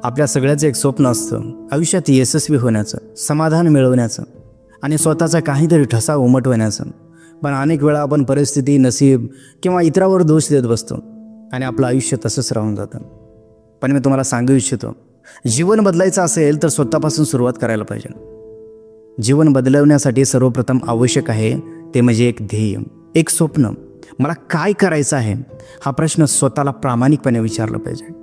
आपल्या सगळ्याचं एक स्वप्न असतं आयुष्यात यशस्वी होण्याचं, समाधान मिळवण्याचं आणि स्वतःचा काहीतरी ठसा उमटवण्याचं. पण अनेक वेळा आपण परिस्थिती, नसीब किंवा इतरावर दोष देत बसतो आणि आपलं आयुष्य तसंच राहून जातं. पण मी तुम्हाला सांगू इच्छितो, जीवन बदलायचं असेल तर स्वतःपासून सुरुवात करायला पाहिजे. जीवन बदलवण्यासाठी सर्वप्रथम आवश्यक आहे ते म्हणजे एक ध्येय, एक स्वप्न. मला काय करायचं आहे हा प्रश्न स्वतःला प्रामाणिकपणे विचारला पाहिजे.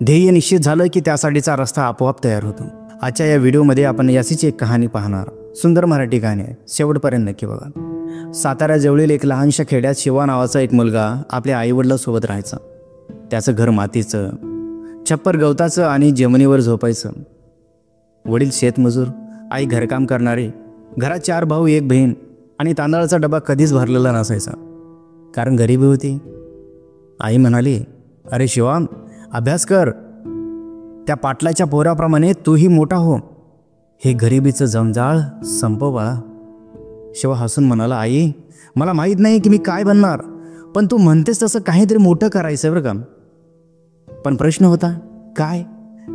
ध्येय निश्चित झालं की त्यासाठीचा रस्ता आपोआप तयार होतो. आजच्या या व्हिडिओमध्ये आपण याचीच एक कहाणी पाहणार. सुंदर मराठी कहाणी आहे, शेवटपर्यंत नक्की बघा. साताऱ्याजवळील एक लहानशा खेड्यात शिवा नावाचा एक मुलगा आपल्या आईवडिलांसोबत राहायचा. त्याचं घर मातीचं, छप्पर गवताचं आणि जमिनीवर झोपायचं. वडील शेतमजूर, आई घरकाम करणारी. घरात 4 भाऊ 1 बहीण आणि तांदळाचा डबा कधीच भरलेला नसायचा, कारण गरिबी होती. आई म्हणाली, अरे शिवा, अभ्यास कर, त्या पाटलाच्या पोराप्रमाणे तूही मोठा हो, हे गरिबीचं जंजाळ संपव बाळा. शिवा हसून म्हणाला, आई मला माहीत नाही की मी काय बनणार, पण तू म्हणतेस तसं काहीतरी मोठं करायचं बरं का. पण प्रश्न होता काय?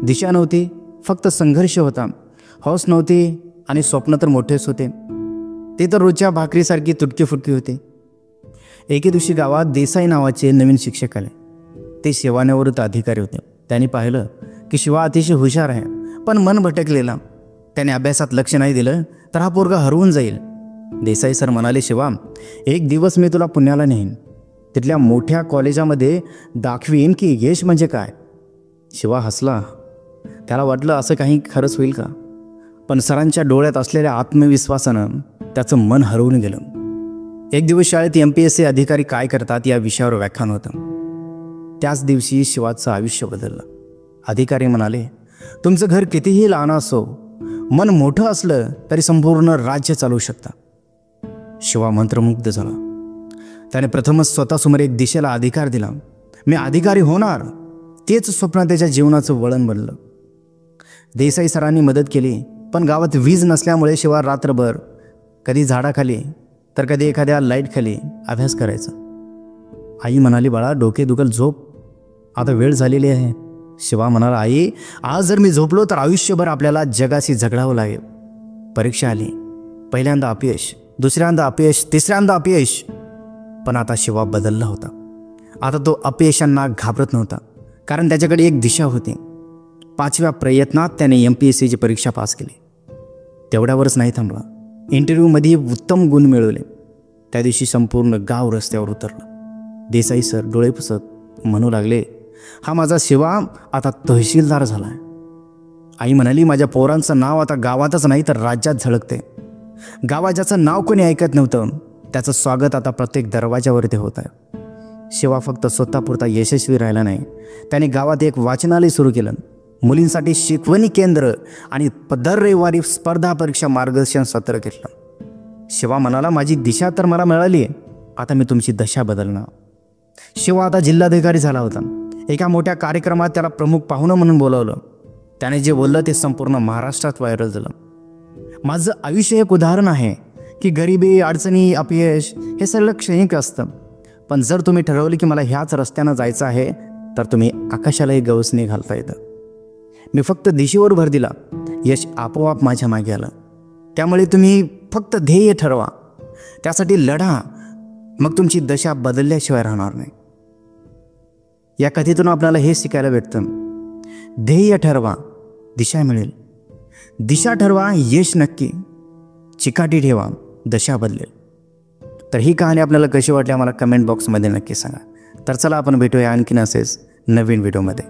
दिशा नव्हती, फक्त संघर्ष होता. हौस नव्हती आणि स्वप्न तर मोठेच होते. ते तर रोजच्या भाकरीसारखी तुटकी फुटकी होते. एके दिवशी गावात देसाई नावाचे नवीन शिक्षक आले. ते सेवानिवृत्त अधिकारी होते. त्यांनी पाहिलं की शिवा अतिशय हुशार आहे, पण मन भटकलेला. त्याने अभ्यासात लक्ष नाही दिलं तर हा पोरगा हरवून जाईल. देसाई सर म्हणाले, शिवा, एक दिवस मी तुला पुण्याला नेईन, तिथल्या मोठ्या कॉलेजामध्ये दाखवीन की यश म्हणजे काय. शिवा हसला. त्याला वाटलं असं काही खरंच होईल का. पण सरांच्या डोळ्यात असलेल्या आत्मविश्वासानं त्याचं मन हरवून गेलं. एक दिवस शाळेत MPSC अधिकारी काय करतात या विषयावर व्याख्यान होतं. त्याच दिवशी शिवाचं आयुष्य बदललं. अधिकारी म्हणाले, तुमचं घर कितीही लहान असो, मन मोठं असलं तरी संपूर्ण राज्य चालवू शकता. शिवा मंत्रमुग्ध झाला. त्याने प्रथमच स्वतःसमोर एक दिशेला अधिकार दिला. मी अधिकारी होणार. तेच स्वप्न त्याच्या जीवनाचं वळण बनलं. देसाई सरांनी मदत केली, पण गावात वीज नसल्यामुळे शिवा रात्रभर कधी झाडाखाली तर कधी एखाद्या लाईटखाली अभ्यास करायचा. आई म्हणाली, बाळा डोके दुखल, झोप, आता वेळ झालेली आहे. शिवा म्हणाला, आई आज जर मी झोपलो तर आयुष्यभर आपल्याला जगाशी झगडावं लागेल. परीक्षा आली. पहिल्यांदा अपयश, दुसऱ्यांदा अपयश, तिसऱ्यांदा अपयश. पण आता शिवा बदलला होता. आता तो अपयशांना घाबरत नव्हता, कारण त्याच्याकडे एक दिशा होती. 5व्या प्रयत्नात त्याने MPSCची परीक्षा पास केली. तेवढ्यावरच नाही थांबला, इंटरव्ह्यूमध्ये उत्तम गुण मिळवले. त्या दिवशी संपूर्ण गाव रस्त्यावर उतरलं. देसाई सर डोळे पुसत म्हणू लागले, हा माझा शिवा आता तहसीलदार झाला आहे. आई म्हणाली, माझ्या पोरांचं नाव आता गावातच नाही तर राज्यात झळकते. गावात ज्याचं नाव कोणी ऐकत नव्हतं त्याचं स्वागत आता प्रत्येक दरवाजावरती होत आहे. शिवा फक्त स्वतःपुरता यशस्वी राहिला नाही, त्याने गावात एक वाचनालय सुरू केलं. मुलींसाठी शिकवणी केंद्र आणि दर रविवारी स्पर्धा परीक्षा मार्गदर्शन सत्र घेतलं. शिवा म्हणाला, माझी दिशा तर मला मिळाली, आता मी तुमची दशा बदलणार. शिवा आता जिल्हाधिकारी झाला होता. एका मोठ्या कार्यक्रमात त्याला प्रमुख पाहुणं म्हणून बोलावलं. त्याने जे बोललं ते संपूर्ण महाराष्ट्रात व्हायरल झालं. माझं आयुष्य एक उदाहरण आहे की गरिबी, अडचणी, अपयश हे सगळं क्षणिक असतं, पण जर तुम्ही ठरवले की मला ह्याच रस्त्यानं जायचं आहे तर तुम्ही आकाशालाही गवसणी घालता येतं. मी फक्त दिशेवर भर दिला, यश आपोआप माझ्या मागे आलं. त्यामुळे तुम्ही फक्त ध्येय ठरवा, त्यासाठी लढा, मग तुमची दशा बदलल्याशिवाय राहणार नाही. या कथेतून आपल्याला हे शिकायला भेटतं, ध्येय ठरवा, दिशा मिळेल. दिशा ठरवा, यश नक्की. चिकाटी ठेवा, दशा बदलेल. तर ही कहाणी आपल्याला कशी वाटली आम्हाला कमेंट बॉक्समध्ये नक्की सांगा. तर चला आपण भेटूया आणखीन असेच नवीन व्हिडिओमध्ये.